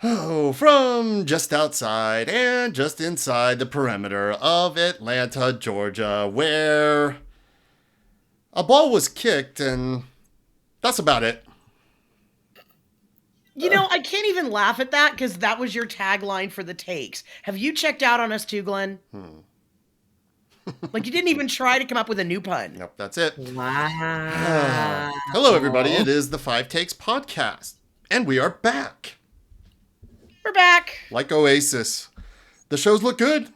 Oh, from just outside and just inside the perimeter of Atlanta, Georgia, where a ball was kicked, and that's about it. I can't even laugh at that because that was your tagline for the takes. Have you checked out on us too, Glenn? Like, you didn't even try to come up with a new pun. Nope, that's it. Wow. Hello, everybody. It is the Five Takes podcast, and we are back. We're back. Like Oasis. The shows look good.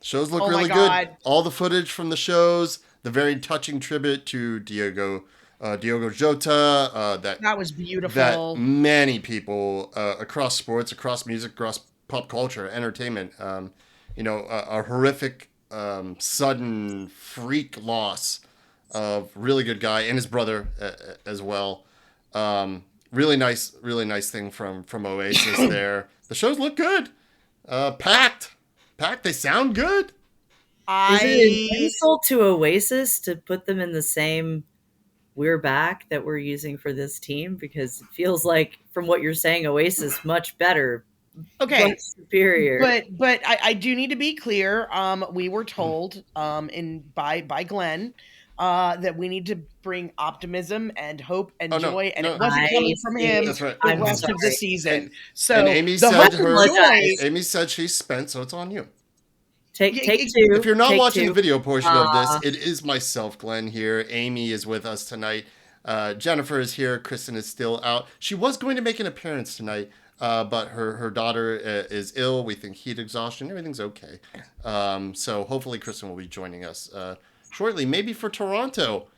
Shows look really good. All the footage from the shows, the very touching tribute to Diogo Jota. That was beautiful. That many people across sports, across music, across pop culture, entertainment, a horrific, sudden freak loss of really good guy and his brother as well. Really nice thing from Oasis there. The shows look good. Packed. They sound good. Is it an insult to Oasis to put them in the same "we're back" that we're using for this team? Because it feels like, from what you're saying, Oasis much better. Okay, much superior. But I do need to be clear. We were told by Glenn that we need to bring optimism and hope and joy, and it wasn't coming from him the rest of the season. And Amy said she's spent, so it's on you. Take two. If you're not watching the video portion of this, it is myself, Glenn, here. Amy is with us tonight. Jennifer is here. Kristen is still out. She was going to make an appearance tonight, but her daughter is ill. We think heat exhaustion. Everything's okay. So hopefully Kristen will be joining us shortly, maybe for Toronto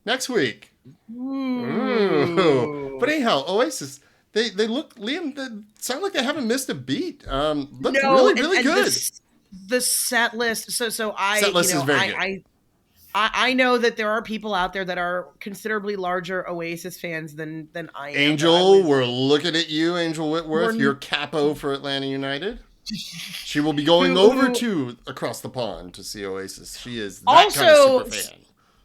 next week. Ooh. But anyhow, Oasis, they look, Liam, they sound like they haven't missed a beat. Look really good. The set list. So set list is very good. I know that there are people out there that are considerably larger Oasis fans than I am. Angel, we're looking at you, Angel Whitworth. You're capo for Atlanta United. She will be going over to across the pond to see Oasis. She is that kind of super fan.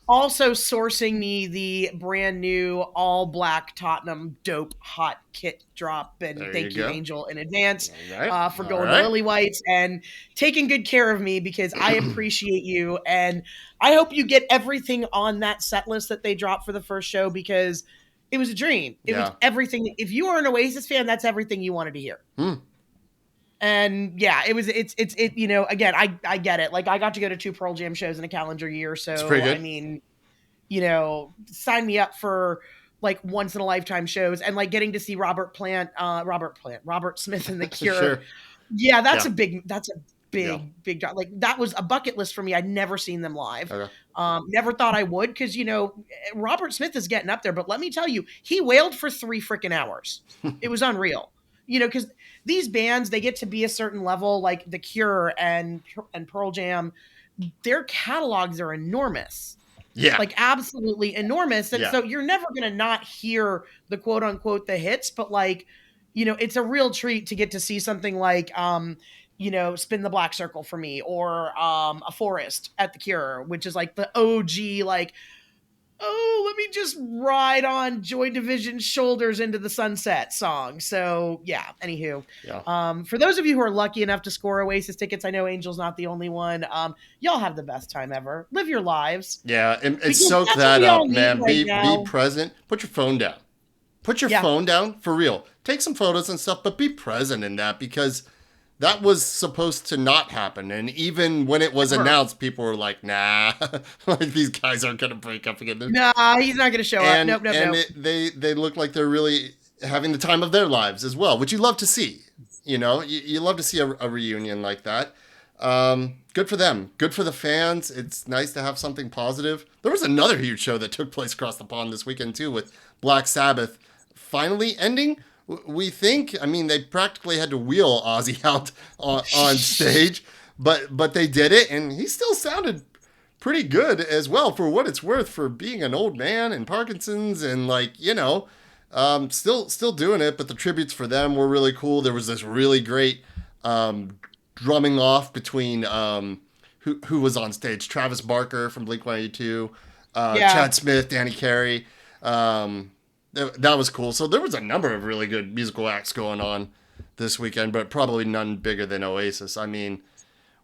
Also sourcing me the brand new all black Tottenham dope hot kit drop, and thank you, Angel, in advance for going to Lily Whites and taking good care of me, because I appreciate you, and I hope you get everything on that set list that they dropped for the first show, because it was a dream. It was everything. If you are an Oasis fan, that's everything you wanted to hear. And yeah, it's again, I get it. Like, I got to go to 2 Pearl Jam shows in a calendar year. So, I mean, sign me up for like once in a lifetime shows, and like getting to see Robert Smith and The Cure. Sure. Yeah. That's a big job. Like, that was a bucket list for me. I'd never seen them live. Okay. Never thought I would. 'Cause Robert Smith is getting up there, but let me tell you, he wailed for 3 freaking hours. It was unreal. Because these bands, they get to be a certain level, like The Cure and Pearl Jam, their catalogs are enormous. Yeah. Like, absolutely enormous. And so you're never going to not hear the quote unquote the hits, but like, it's a real treat to get to see something like, Spin the Black Circle for me, or A Forest at The Cure, which is like the OG, like, oh, let me just ride on Joy Division's shoulders into the sunset song. So yeah, anywho. Yeah. For those of you who are lucky enough to score Oasis tickets, I know Angel's not the only one. Y'all have the best time ever. Live your lives. Yeah, and soak that up, man. Be present. Put your phone down. Put your phone down, for real. Take some photos and stuff, but be present in that, because that was supposed to not happen. And even when it was announced, people were like, nah, like, these guys aren't going to break up again. Nah, he's not going to show up. Nope. They look like they're really having the time of their lives as well, which you love to see. You love to see a reunion like that. Good for them. Good for the fans. It's nice to have something positive. There was another huge show that took place across the pond this weekend too, with Black Sabbath finally ending. We think, I mean, they practically had to wheel Ozzy out on stage, but they did it, and he still sounded pretty good as well, for what it's worth, for being an old man and Parkinson's, and like, still doing it. But the tributes for them were really cool. There was this really great drumming off between who was on stage, Travis Barker from Blink-182, Chad Smith, Danny Carey. That was cool. So there was a number of really good musical acts going on this weekend, but probably none bigger than Oasis. I mean,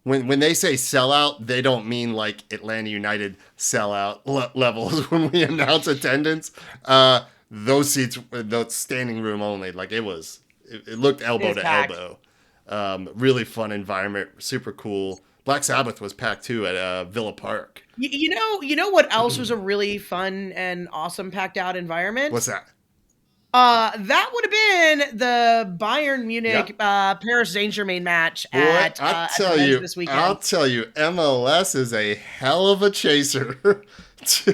when they say sellout, they don't mean like Atlanta United sellout levels when we announce attendance. Those seats, the standing room only, like it looked elbow to packed. elbow. Really fun environment, super cool. Black Sabbath was packed too at Villa Park. You know what else was a really fun and awesome packed out environment? What's that? That would have been the Bayern Munich Paris Saint-Germain match at this weekend. I'll tell you, MLS is a hell of a chaser to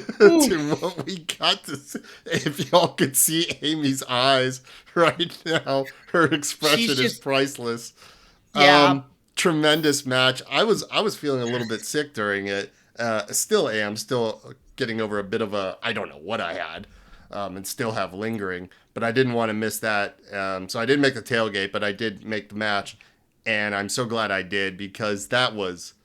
what we got to see. If y'all could see Amy's eyes right now, her expression is priceless. Yeah. Tremendous match. I was feeling a little bit sick during it. Still am. Still getting over a bit of I don't know what I had. And still have lingering, but I didn't want to miss that. So I didn't make the tailgate, but I did make the match, and I'm so glad I did because that was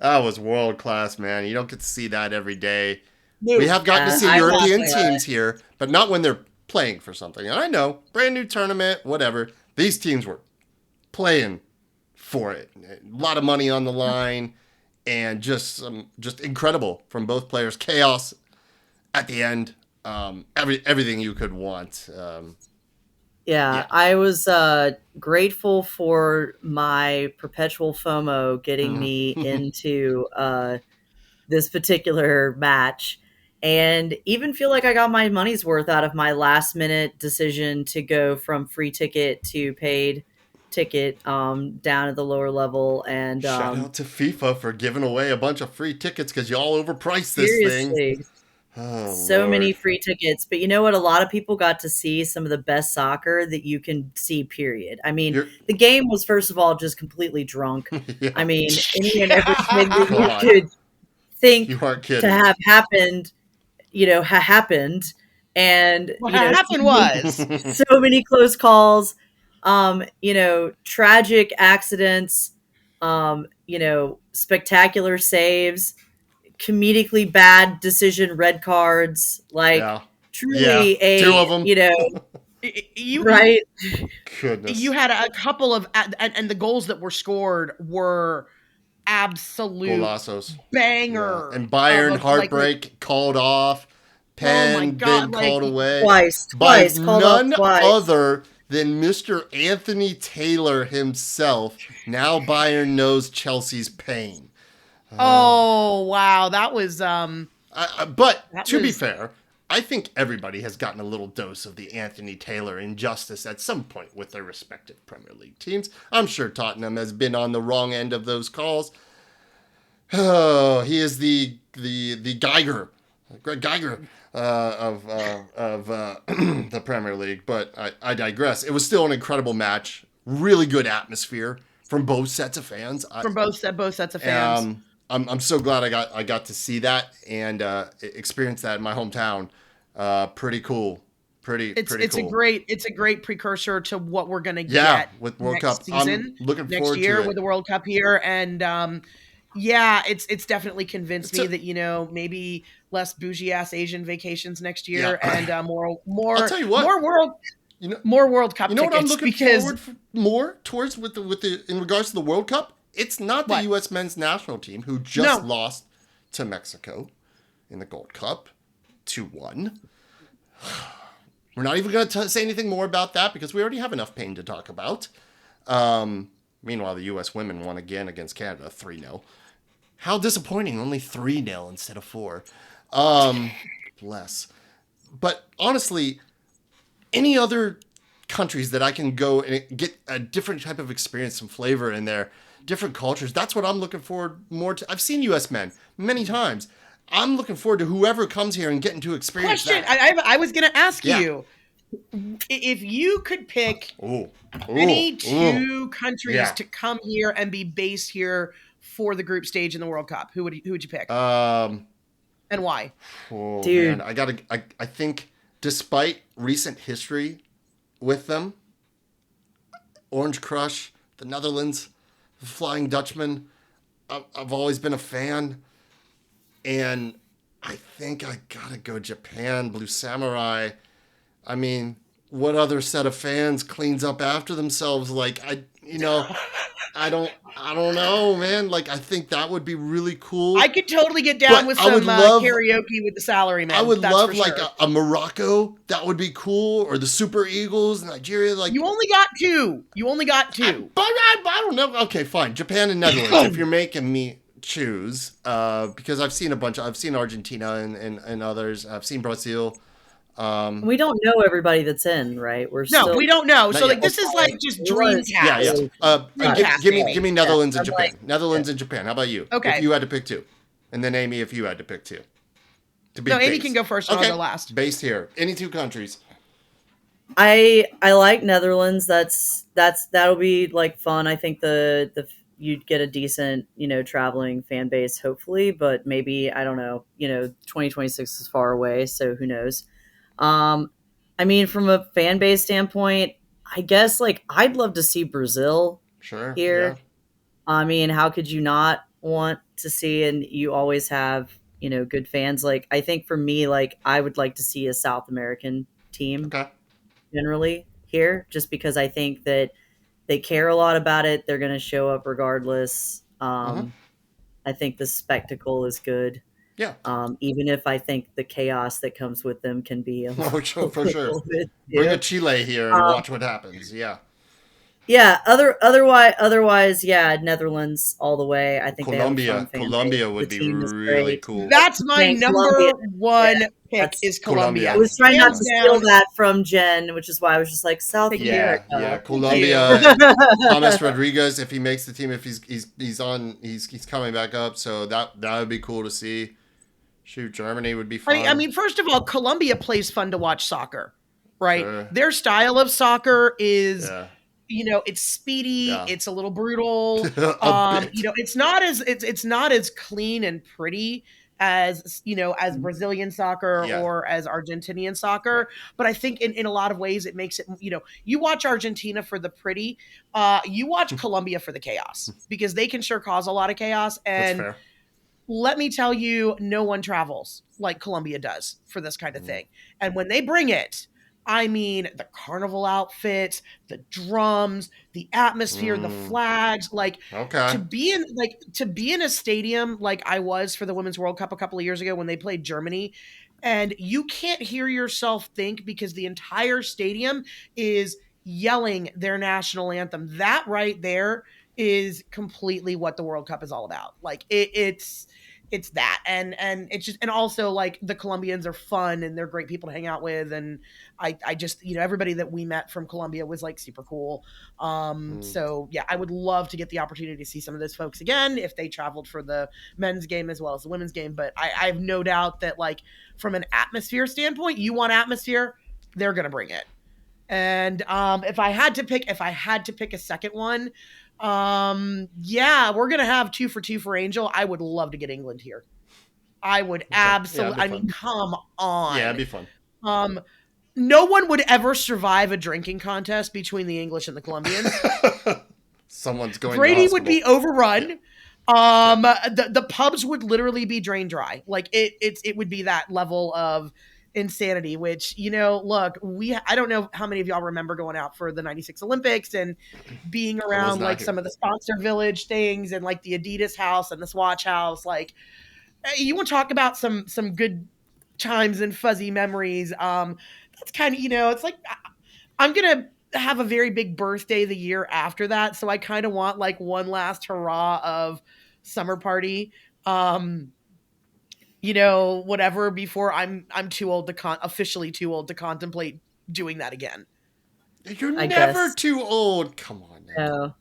world class, man. You don't get to see that every day. We have gotten to see European teams here, but not when they're playing for something. And I know, brand new tournament, whatever. These teams were playing for it. A lot of money on the line, and just incredible from both players. Chaos at the end. Everything you could want. I was grateful for my perpetual FOMO getting me into this particular match, and even feel like I got my money's worth out of my last minute decision to go from free ticket to paid ticket down at the lower level. And shout out to FIFA for giving away a bunch of free tickets because y'all overpriced this thing. Oh, so Lord. Many free tickets. But you know what? A lot of people got to see some of the best soccer that you can see, period. I mean, the game was, first of all, just completely drunk. Yeah. I mean, any and everything that you could think to have happened, happened. And what happened was so many close calls, tragic accidents, spectacular saves, comedically bad decision, red cards, truly two of them. Right? Goodness. You had a couple of, and the goals that were scored were absolute Golazos. Banger. Yeah. And Bayern heartbreak called off. Penn then called away. Twice. None other than Mr. Anthony Taylor himself. Now Bayern knows Chelsea's pain. Oh, wow. That was... be fair, I think everybody has gotten a little dose of the Anthony Taylor injustice at some point with their respective Premier League teams. I'm sure Tottenham has been on the wrong end of those calls. Oh, he is the Geiger, Greg Geiger of the Premier League. But I digress. It was still an incredible match. Really good atmosphere from both sets of fans. Both sets of fans. I'm so glad I got to see that and experience that in my hometown. Pretty cool. It's cool. It's a great precursor to what we're gonna get with World next Cup season. I'm looking next forward year to it. With the World Cup here, and it's definitely convinced me that maybe less bougie ass Asian vacations next year and more. I'll tell you what, more World Cup. You know what I'm looking forward more towards with the in regards to the World Cup. It's not the U.S. men's national team who just lost to Mexico in the Gold Cup 2-1. We're not even going to say anything more about that because we already have enough pain to talk about. Meanwhile, the U.S. women won again against Canada 3-0. How disappointing, only 3-0 instead of 4. Bless. But honestly, any other countries that I can go and get a different type of experience, some flavor in there, different cultures. That's what I'm looking forward more to. I've seen U.S. men many times. I'm looking forward to whoever comes here and getting to experience that. I was going to ask you, if you could pick any two countries to come here and be based here for the group stage in the World Cup, who would you pick? And why? Oh, dude, man, I think despite recent history with them, Orange Crush, the Netherlands, the Flying Dutchman, I've always been a fan. And I think I gotta go Japan, Blue Samurai. I mean, what other set of fans cleans up after themselves? Like, I don't know, man. Like, I think that would be really cool. I could totally get down with some karaoke with the Salarymen. I would love like a Morocco. That would be cool. Or the Super Eagles, Nigeria. Like, you only got two. But I don't know. Okay, fine. Japan and Netherlands. If you're making me choose, because I've seen I've seen Argentina and others. I've seen Brazil. We don't know everybody that's in, right? We don't know. So like, this is like just dream cast. Yeah. Give me Netherlands and Japan. Netherlands and Japan. How about you? Okay. If you had to pick two, and then Amy, if you had to pick two. Amy can go first. Okay. I'll go last. Based here. Any two countries. I like Netherlands. That'll be like fun. I think you'd get a decent, traveling fan base, hopefully, but maybe, I don't know, 2026 is far away, so who knows. I mean, from a fan base standpoint, I guess like I'd love to see Brazil here. Yeah. I mean, how could you not want to see, and you always have, good fans. Like, I think for me, like I would like to see a South American team generally here, just because I think that they care a lot about it. They're going to show up regardless. I think the spectacle is good. Yeah. Even if I think the chaos that comes with them can be for sure. Bring a Chile here and watch what happens. Yeah. Yeah. Otherwise, yeah, Netherlands all the way. I think Colombia would be really cool. That's my number one pick. Is Colombia. I was trying not to steal that from Jen, which is why I was just like South America. Yeah, Colombia. Thomas Rodriguez, if he makes the team, if he's coming back up, so that would be cool to see. Shoot, Germany would be fun. I mean, first of all, Colombia plays fun to watch soccer, right? Their style of soccer is, it's speedy, it's a little brutal. It's not as clean and pretty as as Brazilian soccer or as Argentinian soccer. But I think in a lot of ways it makes it, you watch Argentina for the pretty, you watch Colombia for the chaos, because they can sure cause a lot of chaos. And that's fair. Let me tell you, no one travels like Colombia does for this kind of thing. And when they bring it, I mean, the carnival outfits, the drums, the atmosphere, the flags, to be in a stadium like I was for the Women's World Cup a couple of years ago when they played Germany, and you can't hear yourself think because the entire stadium is yelling their national anthem. That right there is completely what the World Cup is all about. Like it's that. And it's just, and also like the Colombians are fun and they're great people to hang out with. And I just, everybody that we met from Colombia was like super cool. So yeah, I would love to get the opportunity to see some of those folks again if they traveled for the men's game as well as the women's game. But I have no doubt that like from an atmosphere standpoint, you want atmosphere, they're going to bring it. And if I had to pick a second one, we're gonna have 2 for 2 for Angel. I would love to get England here. I would absolutely. I mean, come on. Yeah, it'd be fun. No one would ever survive a drinking contest between the English and the Colombians. Someone's going. Brady would be overrun. Yeah. The pubs would literally be drain dry. Like it would be that level of insanity, which, look, I don't know how many of y'all remember going out for the 96 Olympics and being around like some of the sponsor village things and like the Adidas house and the Swatch house. Like, you want to talk about some good times and fuzzy memories. That's kind of, it's like, I'm going to have a very big birthday the year after that. So I kind of want like one last hurrah of summer party. Whatever, before I'm too old officially too old to contemplate doing that again. You're never too old. Come on. No.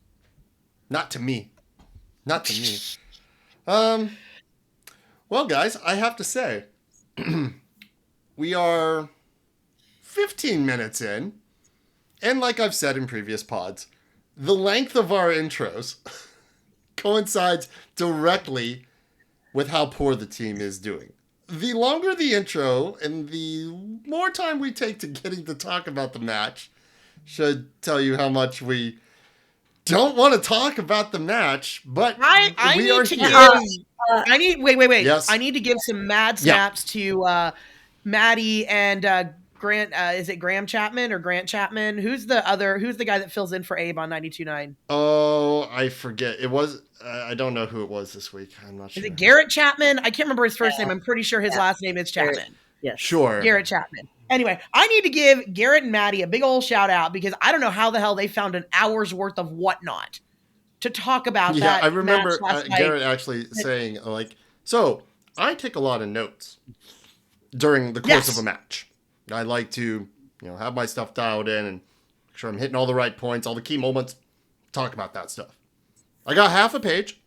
Not to me. Well, guys, I have to say, we are 15 minutes in, and like I've said in previous pods, the length of our intros coincides directly with how poor the team is doing. The longer the intro and the more time we take to getting to talk about the match should tell you how much we don't want to talk about the match, but wait. Yes. I need to give some mad snaps to Maddie and Grant, is it Graham Chapman or Grant Chapman? Who's the guy that fills in for Abe on 92.9? Oh, I forget. It was, I don't know who it was this week. I'm not sure. Is it Garrett Chapman? I can't remember his first name. I'm pretty sure his last name is Chapman. Yes. Sure. Garrett Chapman. Anyway, I need to give Garrett and Maddie a big old shout out because I don't know how the hell they found an hour's worth of whatnot to talk about that. Yeah, I remember Garrett actually saying, like, so I take a lot of notes during the course of a match. I like to, have my stuff dialed in and make sure I'm hitting all the right points, all the key moments, talk about that stuff. I got half a page.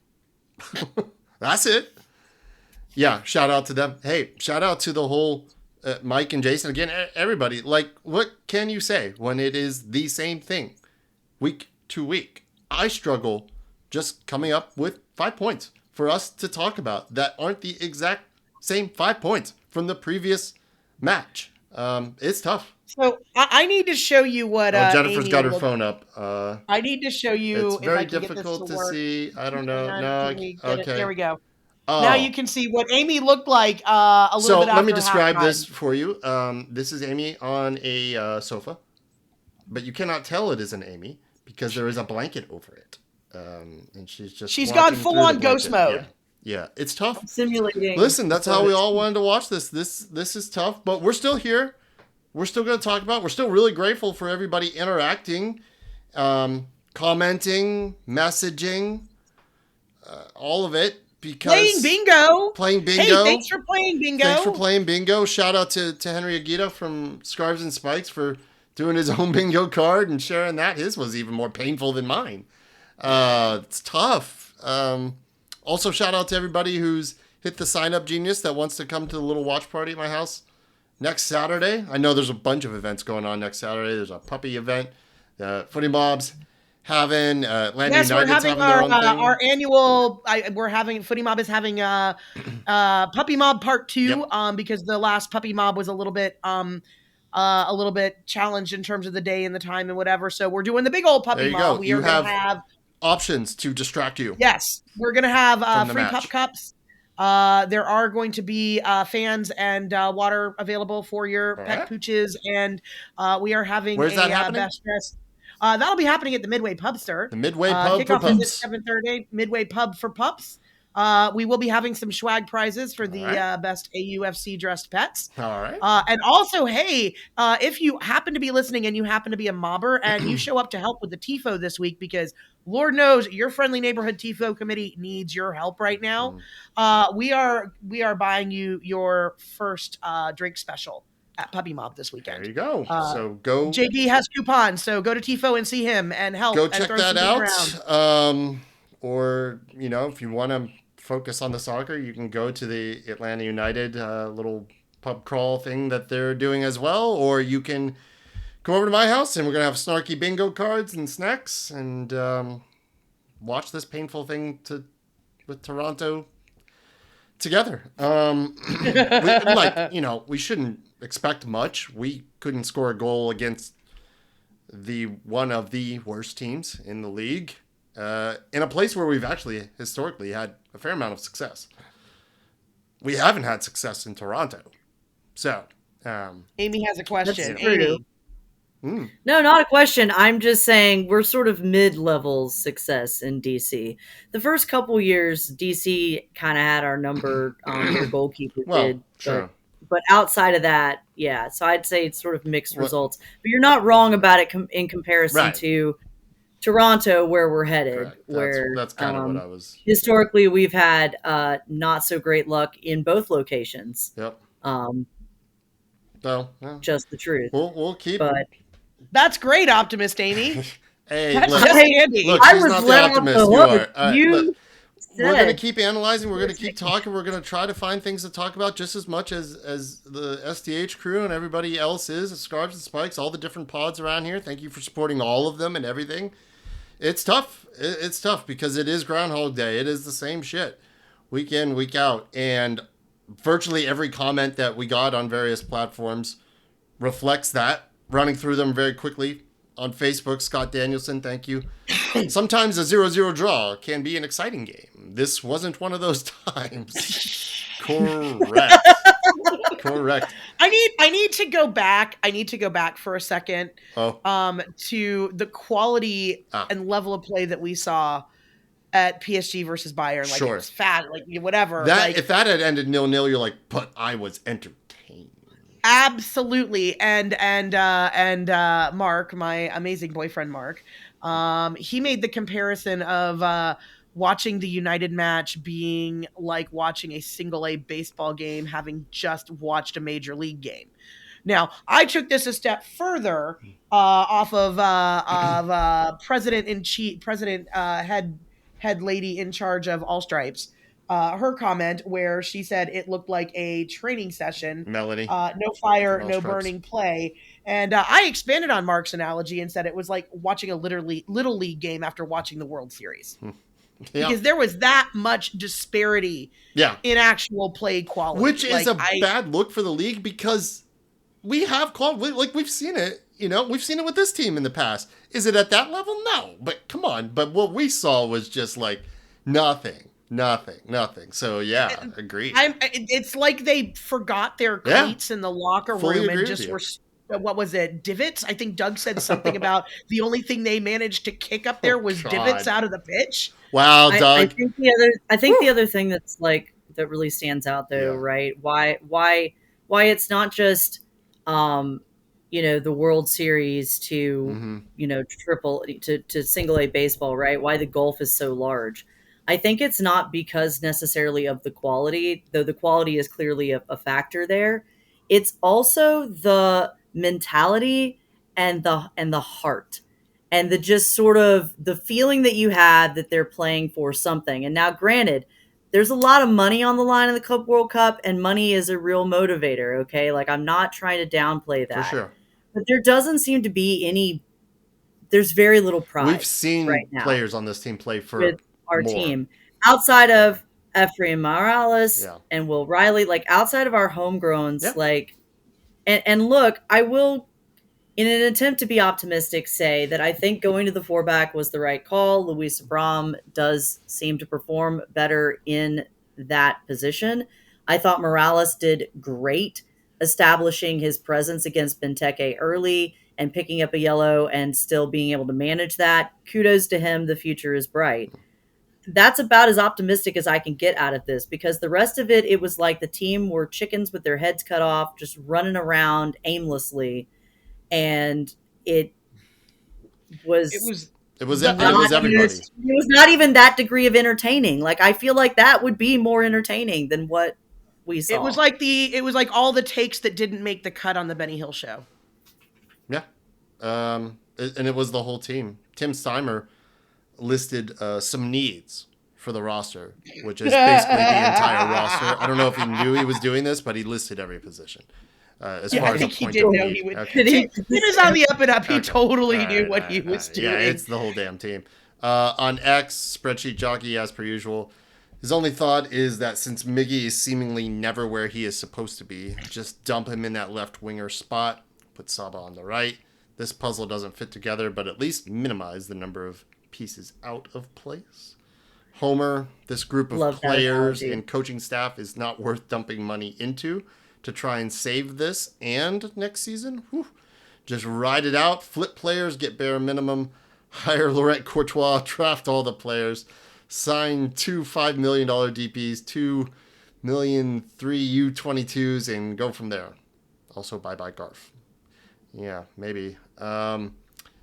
That's it. Yeah, shout out to them. Hey, shout out to the whole Mike and Jason. Again, everybody. Like, what can you say when it is the same thing week to week? I struggle just coming up with 5 points for us to talk about that aren't the exact same 5 points from the previous match. It's tough. So I need to show you what Jennifer's Amy got her phone up. I need to show you. It's very difficult to see. I don't know. No, okay. There we go. Now you can see what Amy looked like a little bit after. So let me describe this for you. This is Amy on a sofa, but you cannot tell it is an Amy because there is a blanket over it, and she's gone full on ghost mode. Yeah, it's tough. I'm simulating. Listen, that's how we all wanted to watch this. This is tough, but we're still here. We're still going to talk about it. We're still really grateful for everybody interacting, commenting, messaging, all of it. Because playing bingo. Hey, thanks for playing bingo. Shout out to Henry Aguita from Scarves and Spikes for doing his own bingo card and sharing that. His was even more painful than mine. It's tough. Also, shout out to everybody who's hit the sign up genius that wants to come to the little watch party at my house next Saturday. I know there's a bunch of events going on next Saturday. There's a puppy event, Footy Mobs having Atlanta United's having their own thing. Our annual. Footy Mob is having Puppy Mob Part 2. Because the last Puppy Mob was a little bit challenged in terms of the day and the time and whatever. So we're doing the big old Puppy Mob. We are going to have options to distract you. Yes, we're going to have free pup cups. There are going to be fans and water available for your pet pooches, and we are having best dress. That'll be happening at the Midway Pubster. The Midway Pub for Pups. 7:30. Midway Pub for Pups. We will be having some swag prizes for the best AUFC dressed pets. All right. And also, hey, if you happen to be listening and you happen to be a mobber and you show up to help with the TIFO this week, because Lord knows your friendly neighborhood TIFO committee needs your help right now. We are buying you your first drink special at Puppy Mob this weekend. There you go. So go. JD has coupons, so go to TIFO and see him and help. Go check that out. Or, if you want to focus on the soccer, you can go to the Atlanta United little pub crawl thing that they're doing as well. Or you can come over to my house and we're going to have snarky bingo cards and snacks and watch this painful thing with Toronto together. We shouldn't expect much. We couldn't score a goal against one of the worst teams in the league. In a place where we've actually historically had a fair amount of success. We haven't had success in Toronto. So, Amy has a question. Amy. No, not a question. I'm just saying we're sort of mid-level success in DC. The first couple years, DC kind of had our number. Your goalkeeper did. Sure. But outside of that, yeah. So I'd say it's sort of mixed results. But you're not wrong about it in comparison to Toronto, where we're headed. That's kind of what I was. Historically, we've had not so great luck in both locations. Yep. Just the truth. We'll keep. But that's great, optimist Amy. Hey, Andy. Look, I was let off the hook. We're going to keep analyzing. We're going to keep talking. We're going to try to find things to talk about just as much as the SDH crew and everybody else is. Scarves and Spikes, all the different pods around here. Thank you for supporting all of them and everything. It's tough. It's tough because it is Groundhog Day. It is the same shit week in, week out. And virtually every comment that we got on various platforms reflects that. Running through them very quickly. On Facebook, Scott Danielson, thank you. Sometimes a 0-0 draw can be an exciting game. This wasn't one of those times. Correct. Correct. I need to go back. I need to go back for a second. To the quality and level of play that we saw at PSG versus Bayern. Like, it was fat, like whatever. If that had ended 0-0, you're like, but I was entertained. Absolutely. And Mark, my amazing boyfriend Mark, he made the comparison of watching the United match being like watching a single A baseball game, having just watched a major league game. Now, I took this a step further off of head lady in charge of All Stripes. Her comment where she said it looked like a training session. Melody. No fire, no burning play. And I expanded on Mark's analogy and said it was like watching a little league game after watching the World Series. Because there was that much disparity in actual play quality. Which is bad look for the league, because we have quality. Like, we've seen it. We've seen it with this team in the past. Is it at that level? No. But come on. But what we saw was just like nothing. So, yeah, agreed. It's like they forgot their cleats in the locker room and just were, what was it, divots? I think Doug said something about the only thing they managed to kick up there was divots out of the pitch. Wow, Doug. I think the other thing that's like that really stands out though, right? Why it's not just the World Series to to single A baseball, right? Why the gulf is so large. I think it's not because necessarily of the quality, though the quality is clearly a factor there. It's also the mentality and the heart and the just sort of the feeling that you have that they're playing for something. And now, granted, there's a lot of money on the line in the Club World Cup, and money is a real motivator, okay? Like, I'm not trying to downplay that. For sure. But there doesn't seem to be there's very little pride. We've seen right now players on this team play for with our team. Outside of Efrain Morales and Will Riley, like outside of our homegrowns, like, and look, I will, in an attempt to be optimistic, say that I think going to the 4-back was the right call. Luis Abram does seem to perform better in that position. I thought Morales did great establishing his presence against Benteke early and picking up a yellow and still being able to manage that. Kudos to him. The future is bright. That's about as optimistic as I can get out of this, because the rest of it was like the team were chickens with their heads cut off, just running around aimlessly. And it was everybody. It was not even that degree of entertaining. Like, I feel like that would be more entertaining than what we saw. It was like all the takes that didn't make the cut on the Benny Hill show. Yeah. And it was the whole team. Tim Steimer listed some needs for the roster, which is basically the entire roster. I don't know if he knew he was doing this, but he listed every position. As far I as think he did know he would. Okay. He was on the up and up. He totally knew what he was doing. Yeah, it's the whole damn team. On X, spreadsheet jockey, as per usual, his only thought is that since Miggy is seemingly never where he is supposed to be, just dump him in that left winger spot, put Saba on the right. This puzzle doesn't fit together, but at least minimize the number of pieces out of place. Homer, this group of players and coaching staff is not worth dumping money into to try and save this and next season. Whew. Just ride it out, flip players, get bare minimum, hire Laurent Courtois, draft all the players, sign 2 $5 million DPs, 2 million 3 U22s, and go from there. Also, bye-bye Garf. Yeah, maybe.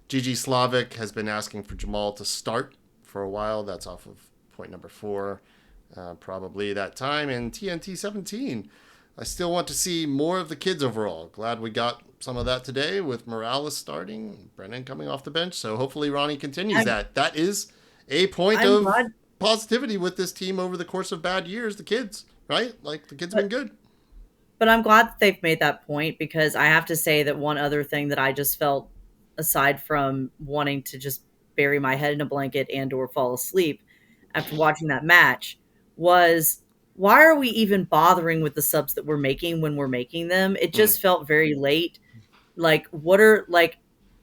Gigi Slavic has been asking for Jamal to start for a while. That's off of point number 4. Probably that time. And TNT 17. I still want to see more of the kids overall. Glad we got some of that today with Morales starting, Brennan coming off the bench. So hopefully Ronnie continues that. That is a point of positivity with this team over the course of bad years. The kids, right? Like, the kids have been good. But I'm glad that they've made that point, because I have to say that one other thing that I just felt, aside from wanting to just bury my head in a blanket and or fall asleep after watching that match, was why are we even bothering with the subs that we're making when we're making them? It just felt very late. Like,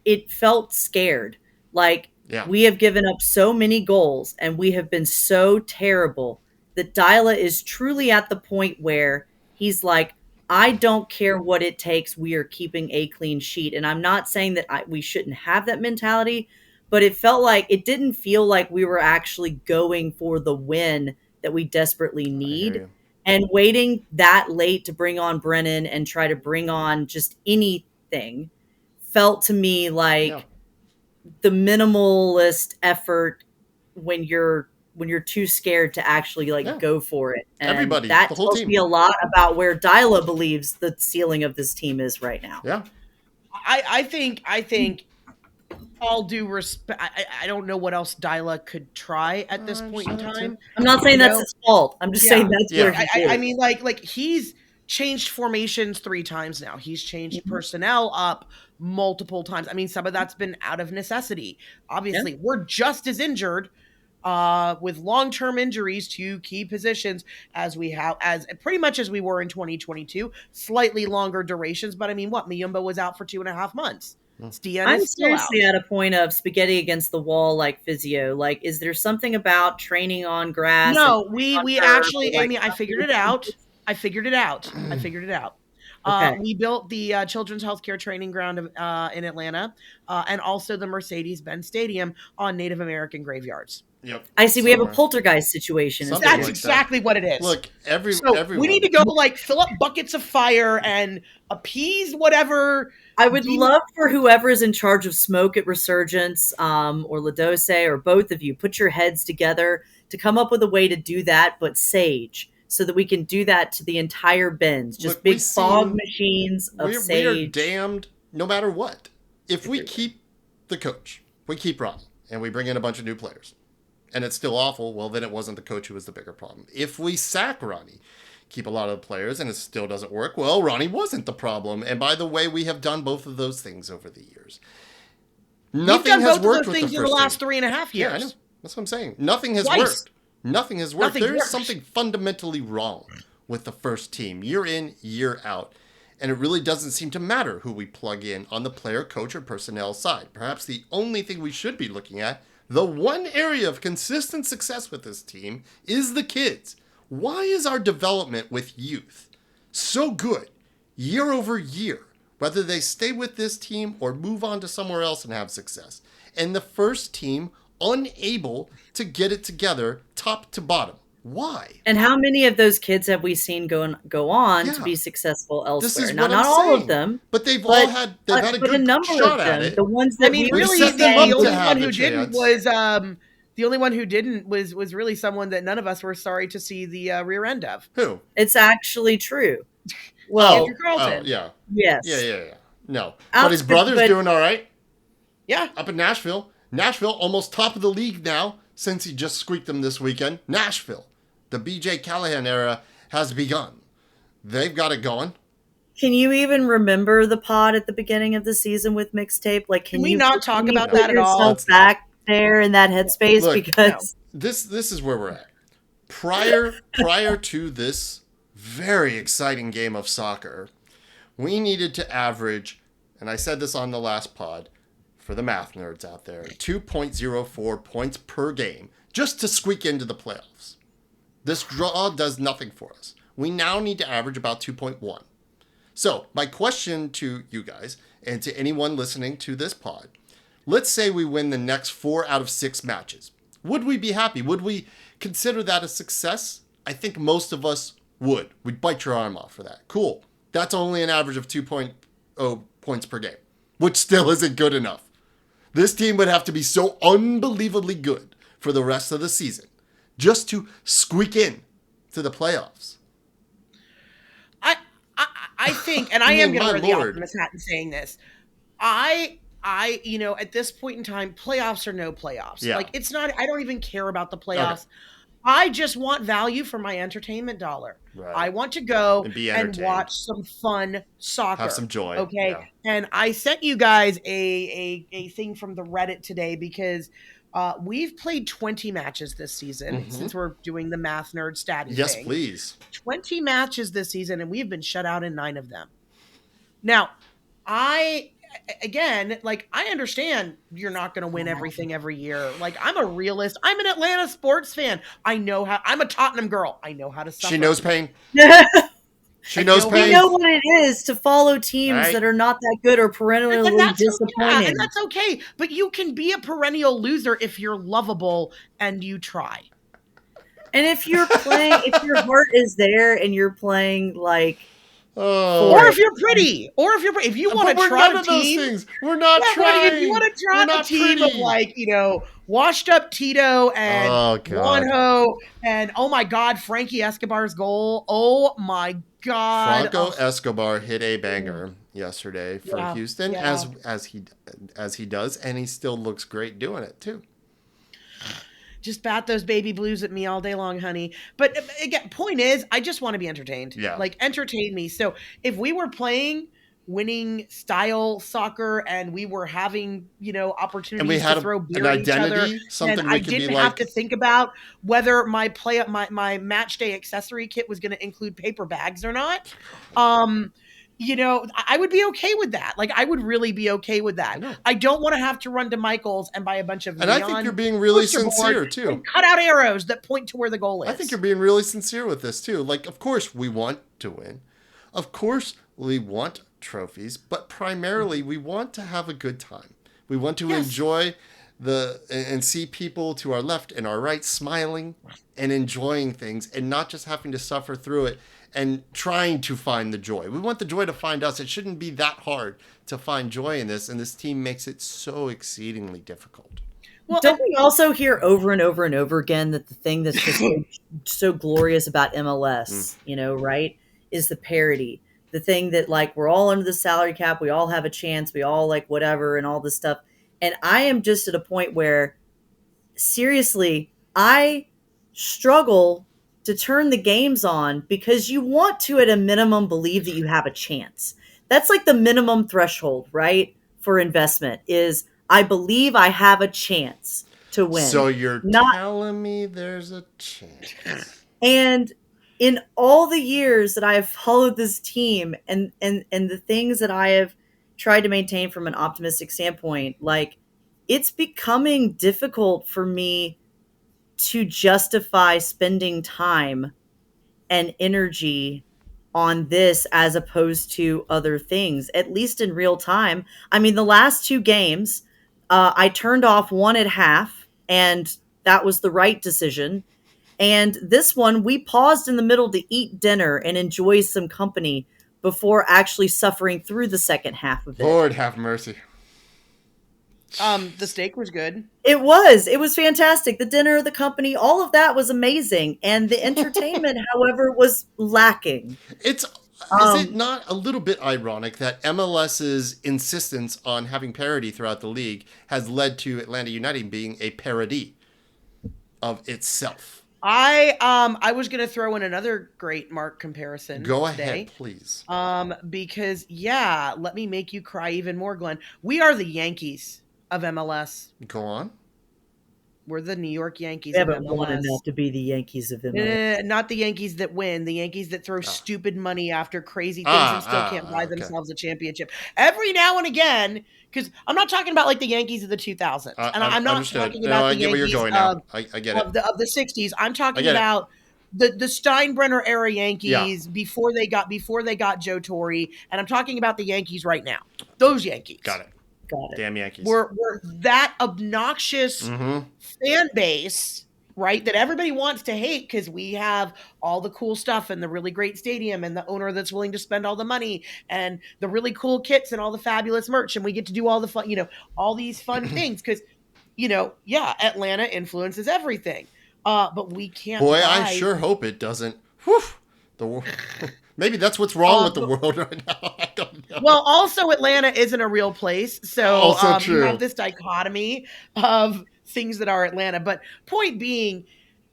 it felt scared. Like, we have given up so many goals and we have been so terrible that Dyla is truly at the point where he's like, I don't care what it takes. We are keeping a clean sheet. And I'm not saying that we shouldn't have that mentality, but it didn't feel like we were actually going for the win that we desperately need. And waiting that late to bring on Brennan and try to bring on just anything felt to me like the minimalist effort when you're too scared to actually go for it. And everybody, that the whole tells team. me a lot about where Dyla believes the ceiling of this team is right now. Yeah. I think all due respect, I don't know what else Dyla could try at this point in time. I'm not saying that's his fault. I'm just saying that's where he is. I mean, like he's changed formations 3 times now. He's changed personnel up multiple times. I mean, some of that's been out of necessity. Obviously, we're just as injured with long-term injuries to key positions as we have, as pretty much as we were in 2022, slightly longer durations. But I mean, Muyumba was out for 2.5 months. I'm seriously at a point of spaghetti against the wall, like physio. Like, is there something about training on grass? No, we actually, Amy, I figured it out. I figured it out. Okay. We built the Children's Healthcare Training Ground in Atlanta, and also the Mercedes-Benz Stadium on Native American graveyards. Yep. I see. We have a poltergeist situation. That's exactly what it is. Look, we need to go fill up buckets of fire and appease whatever. I would love for whoever's in charge of smoke at Resurgence, or La Dose, or both of you, put your heads together to come up with a way to do that, but sage, so that we can do that to the entire bins. Just big fog machines of sage. We are damned no matter what. If we keep the coach, we keep Ron, and we bring in a bunch of new players, and it's still awful, well, then it wasn't the coach who was the bigger problem. If we sack Ronnie, keep a lot of the players, and it still doesn't work, well, Ronnie wasn't the problem. And by the way, we have done both of those things over the years. Nothing has worked with the first in the last 3.5 years. Yeah, I know. That's what I'm saying. Nothing has worked. Nothing has worked. There's something fundamentally wrong with the first team, year in, year out. And it really doesn't seem to matter who we plug in on the player, coach, or personnel side. Perhaps the only thing we should be looking at, the one area of consistent success with this team, is the kids. Why is our development with youth so good year over year, whether they stay with this team or move on to somewhere else and have success? And the first team unable to get it together top to bottom. Why? And how many of those kids have we seen go on to be successful elsewhere? This is now, not all of them, but they've had a good shot at it. The ones that the only one who didn't was really someone that none of us were sorry to see the rear end of. Who? It's actually true. Well, Andrew Carlton. Yeah. Yes. Yeah. No. But his brother's doing all right. Yeah. Up in Nashville. Nashville almost top of the league now since he just squeaked them this weekend. Nashville. The BJ Callahan era has begun. They've got it going. Can you even remember the pod at the beginning of the season with Mixtape? Like, can we not talk about that at all? Back there in that headspace, look, because this is where we're at. Prior to this very exciting game of soccer, we needed to average, and I said this on the last pod, for the math nerds out there, 2.04 points per game just to squeak into the playoffs. This draw does nothing for us. We now need to average about 2.1. So my question to you guys and to anyone listening to this pod, let's say we win the next 4 out of 6 matches. Would we be happy? Would we consider that a success? I think most of us would. We'd bite your arm off for that. Cool. That's only an average of 2.0 points per game, which still isn't good enough. This team would have to be so unbelievably good for the rest of the season just to squeak in to the playoffs. I think, and I am going to wear the optimist hat in saying this, I at this point in time, playoffs or no playoffs. Yeah. Like, it's not, I don't even care about the playoffs. Okay. I just want value for my entertainment dollar. Right. I want to go and watch some fun soccer. Have some joy. Okay. Yeah. And I sent you guys a thing from the Reddit today because we've played 20 matches this season since we're doing the math nerd statty thing. Yes, please. 20 matches this season, and we've been shut out in 9 of them. Now, I understand you're not going to win everything every year. Like, I'm a realist. I'm an Atlanta sports fan. I'm a Tottenham girl. I know how to suffer. She knows pain. She knows pain. We know what it is to follow teams that are not that good or perennially disappointing. And that's okay. But you can be a perennial loser if you're lovable and you try. And if you're playing, if your heart is there and you're playing like, or if you're pretty, if you want to try a team, those things. We're not trying. If you want to try a team of like, washed up Tito and Juanjo and oh my God, Frankie Escobar's goal. Oh my God, Franco Escobar hit a banger yesterday for Houston, as he does, and he still looks great doing it too. Just bat those baby blues at me all day long, honey. But again, point is, I just want to be entertained. Yeah. Like, entertain me. So if we were playing winning style soccer and we were having, opportunities to throw beer at each other, and I didn't have to think about whether my match day accessory kit was going to include paper bags or not. I would be okay with that. Like, I would really be okay with that. I don't want to have to run to Michael's and buy a bunch of neon. And I think you're being really sincere, too. And cut out arrows that point to where the goal is. I think you're being really sincere with this, too. Like, of course, we want to win. Of course, we want trophies. But primarily, we want to have a good time. We want to enjoy and see people to our left and our right smiling and enjoying things and not just having to suffer through it and trying to find the joy. We want the joy to find us. It shouldn't be that hard to find joy in this, and this team makes it so exceedingly difficult. Well, don't we also hear over and over and over again that the thing that's just so glorious about MLS, right, is the parity. The thing that, like, we're all under the salary cap, we all have a chance, we all, like, whatever, and all this stuff. And I am just at a point where, seriously, I struggle to turn the games on because you want to, at a minimum, believe that you have a chance. That's like the minimum threshold, right? For investment is I believe I have a chance to win. So you're telling me there's a chance. And in all the years that I have followed this team and the things that I have tried to maintain from an optimistic standpoint, like, it's becoming difficult for me to justify spending time and energy on this as opposed to other things, at least in real time. I mean, the last two games, I turned off one at half, and that was the right decision. And this one, we paused in the middle to eat dinner and enjoy some company before actually suffering through the second half of it. Lord have mercy. The steak was good. It was fantastic. The dinner, the company, all of that was amazing. And the entertainment, however, was lacking. Is it not a little bit ironic that MLS's insistence on having parity throughout the league has led to Atlanta United being a parody of itself? I was going to throw in another great Mark comparison. Go today. ahead, please. Because let me make you cry even more, Glenn. We are the Yankees of MLS. Go on. We're the New York Yankees of MLS. Haven't won enough to be the Yankees of MLS. Not the Yankees that win. The Yankees that throw stupid money after crazy things and still can't buy themselves a championship. Every now and again, because I'm not talking about like the Yankees of the 2000s. And I'm not talking about the Yankees I get it. Of the 60s. I'm talking about the Steinbrenner era Yankees before they got Joe Torre. And I'm talking about the Yankees right now. Those Yankees. Got it. Damn Yankees. We're that obnoxious fan base, right, that everybody wants to hate because we have all the cool stuff and the really great stadium and the owner that's willing to spend all the money and the really cool kits and all the fabulous merch, and we get to do all the fun, all these fun things because, Atlanta influences everything. But we can't. Boy, I sure hope it doesn't. Whew, maybe that's what's wrong with the world right now. I don't know. Well, also Atlanta isn't a real place, so you have this dichotomy of things that are Atlanta. But point being,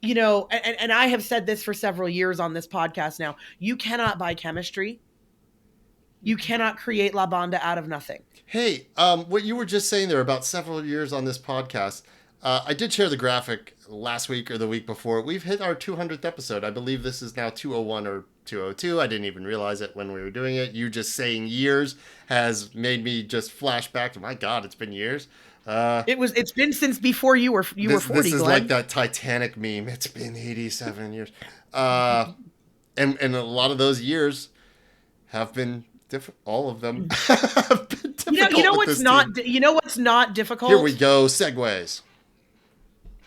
and I have said this for several years on this podcast now, you cannot buy chemistry. You cannot create La Banda out of nothing. Hey, what you were just saying there about several years on this podcast, I did share the graphic last week or the week before. We've hit our 200th episode. I believe this is now 201 or 202. I didn't even realize it when we were doing it. You just saying years has made me just flash back to, my God, it's been years. It's been since before you were 40, This is Glenn. like that Titanic meme. It's been 87 years. And a lot of those years have been all of them have been difficult. You know what's not team. You know what's not difficult? Here we go, segues.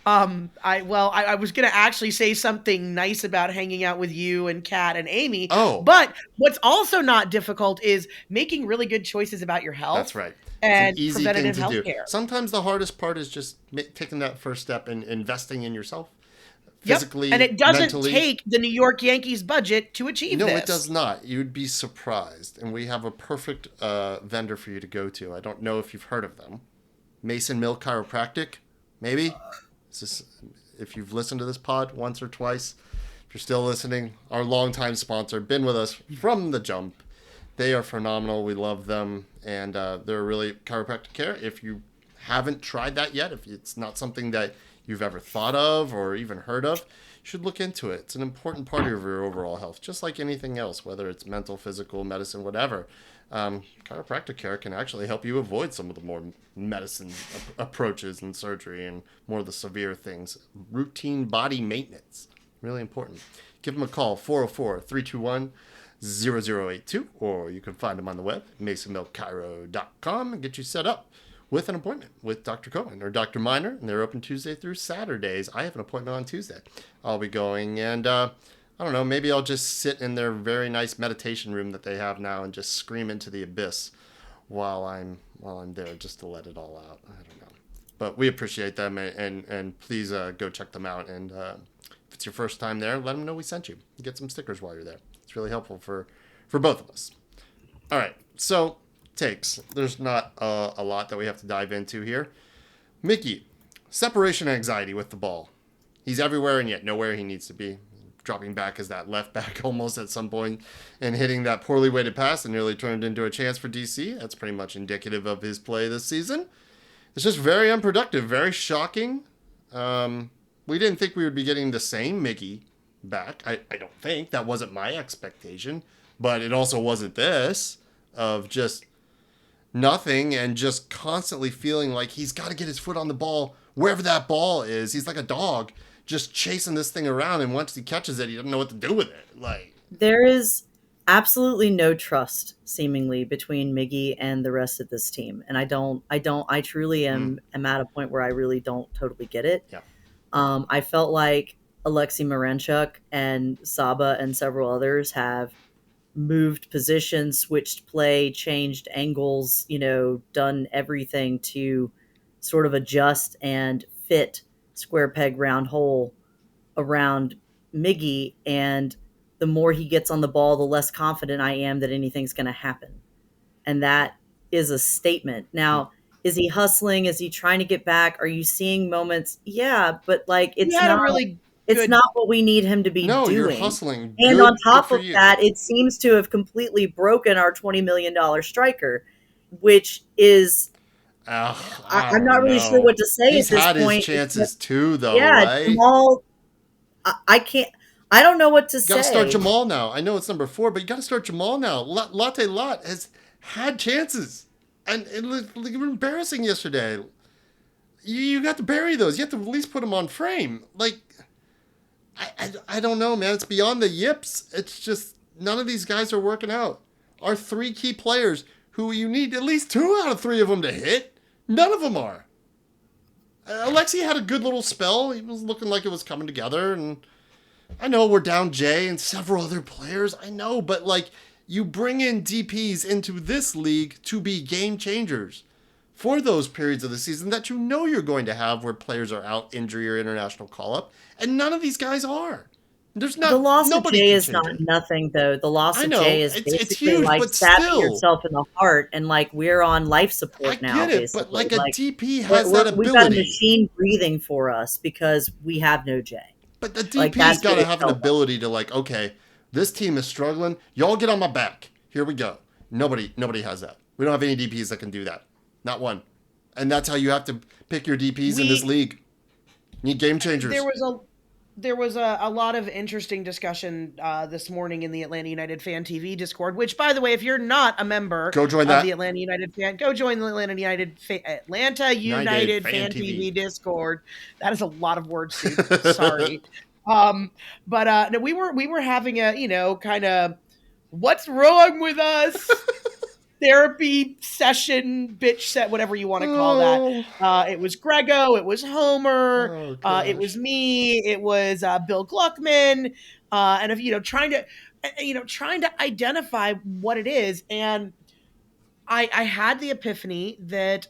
I was gonna actually say something nice about hanging out with you and Kat and Amy. Oh, but what's also not difficult is making really good choices about your health. That's right. And it's an easy preventative thing to health do. care. Sometimes the hardest part is just taking that first step and investing in yourself. Physically, and it doesn't mentally. take the New York Yankees budget to achieve this. No, it does not. You'd be surprised. And we have a perfect vendor for you to go to. I don't know if you've heard of them. Mason Mill Chiropractic, maybe? If you've listened to this pod once or twice, if you're still listening, our longtime sponsor, been with us from the jump. They are phenomenal. We love them. And they're really chiropractic care. If you haven't tried that yet, if it's not something that you've ever thought of or even heard of, you should look into it. It's an important part of your overall health, just like anything else, whether it's mental, physical, medicine, whatever. Chiropractic care can actually help you avoid some of the more medicine approaches and surgery and more of the severe things. Routine body maintenance, really important. Give them a call, 404-321-0082, or you can find them on the web, masonmillchiro.com, and get you set up with an appointment with Dr. Cohen or Dr. Miner, and they're open Tuesday through Saturdays. I have an appointment on Tuesday. I'll be going, and I don't know, maybe I'll just sit in their very nice meditation room that they have now and just scream into the abyss while I'm there, just to let it all out. I don't know. But we appreciate them, and please go check them out. And if it's your first time there, let them know we sent you. Get some stickers while you're there. It's really helpful for both of us. All right, so takes. There's not a lot that we have to dive into here. Mickey, separation anxiety with the ball. He's everywhere and yet nowhere he needs to be. Dropping back as that left back almost at some point and hitting that poorly weighted pass that nearly turned into a chance for DC. That's pretty much indicative of his play this season. It's just very unproductive, very shocking. We didn't think we would be getting the same Mickey back. I don't think. That wasn't my expectation. But it also wasn't this of just nothing and just constantly feeling like he's got to get his foot on the ball wherever that ball is. He's like a dog just chasing this thing around, and once he catches it, he doesn't know what to do with it. Like, there is absolutely no trust seemingly between Miggy and the rest of this team. And I truly am at a point where I really don't totally get it. Yeah. I felt like Alexei Maranchuk and Saba and several others have moved positions, switched play, changed angles, done everything to sort of adjust and fit square peg round hole around Miggy. And the more he gets on the ball, the less confident I am that anything's going to happen. And that is a statement. Now, is he hustling? Is he trying to get back? Are you seeing moments? Yeah, but it's not what we need him to be doing. No, you're hustling. And on top of that, it seems to have completely broken our $20 million striker, which is I'm not really sure what to say He's at this had point. His chances too, though. Yeah, right? Jamal. I can't. I don't know what to say. You got to start Jamal now. I know it's number 4, but you got to start Jamal now. Latte Lot has had chances, and it looked embarrassing yesterday. You got to bury those. You have to at least put them on frame. I don't know, man. It's beyond the yips. It's just none of these guys are working out. Our 3 key players, who you need at least 2 out of 3 of them to hit, none of them are. Alexei had a good little spell. He was looking like it was coming together, and I know we're down Jay and several other players. I know, but you bring in DPs into this league to be game changers for those periods of the season that you're going to have where players are out, injury or international call-up, and none of these guys are. There's not. The loss of Jay is not nothing, though. The loss of Jay is basically it's huge, stabbing yourself in the heart, and we're on life support now. I get it, basically. but a DP has that ability. We've got a machine breathing for us because we have no Jay. But the DP's got to have an ability to okay, this team is struggling. Y'all get on my back. Here we go. Nobody has that. We don't have any DPs that can do that. Not one. And that's how you have to pick your DPs in this league. You need game changers. There was a lot of interesting discussion this morning in the Atlanta United FanTV Discord, which, by the way, if you're not a member go join of the Atlanta United go join the Atlanta United FanTV Discord. That is a lot of words. Sorry. But we were having a kind of What's wrong with us? Therapy session, bitch set, whatever you want to call that. It was Grego, it was Homer, it was me, it was Bill Gluckman, and if trying to identify what it is. And I had the epiphany that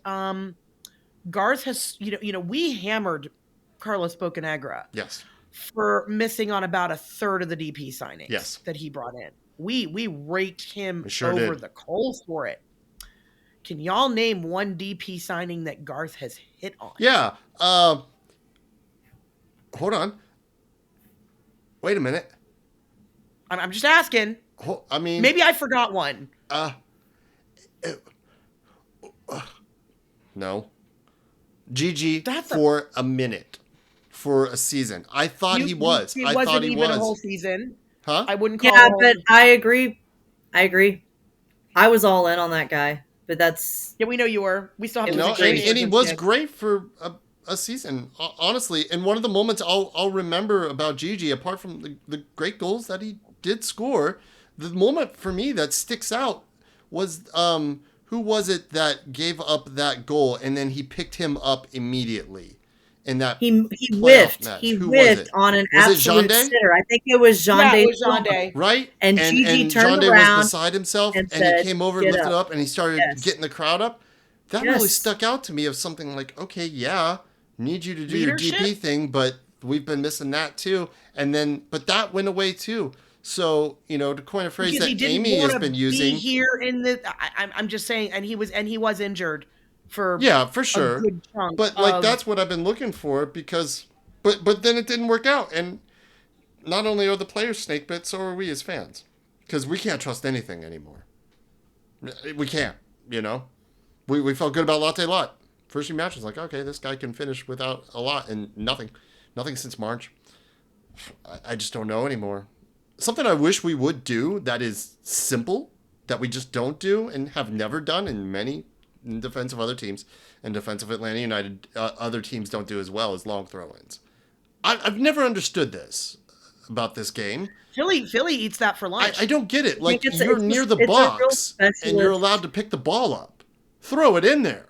Garth has, we hammered Carlos Bocanegra. Yes. For missing on about a third of the DP signings yes. that he brought in. We raked him over the coals for it. Can y'all name one DP signing that Garth has hit on? Yeah. Hold on. Wait a minute. I'm just asking. I mean, maybe I forgot one. No. Gigi for a minute. For a season. I thought he was. It wasn't even a whole season. Huh? I wouldn't call it. Yeah, but I agree. I was all in on that guy, but that's... Yeah, we know you were. We still have to and he was great for a season, honestly. And one of the moments I'll remember about Gigi, apart from the great goals that he did score, the moment for me that sticks out was who was it that gave up that goal and then he picked him up immediately? In that he whiffed. Match. He whiffed on an absolute sitter. I think it was Jean Day. Right? And Gigi turned Jean around was beside himself and he came over and lifted up and he started getting the crowd up. That really stuck out to me of something like, okay, yeah, need you to do your DP thing, but we've been missing that too. And then, but that went away too. So, to coin a phrase that Amy has been using here I'm just saying, and he was injured. For sure. But that's what I've been looking for because but then it didn't work out. And not only are the players snake bit, so are we as fans. Because we can't trust anything anymore. We can't, We felt good about Latte Lot. First few matches, like, okay, this guy can finish without a lot and nothing since March. I just don't know anymore. Something I wish we would do that is simple, that we just don't do and have never done in defense of other teams, and defense of Atlanta United, other teams don't do as well as long throw-ins. I've never understood this about this game. Philly eats that for lunch. I don't get it. Like, you're near the box, and you're allowed to pick the ball up. Throw it in there.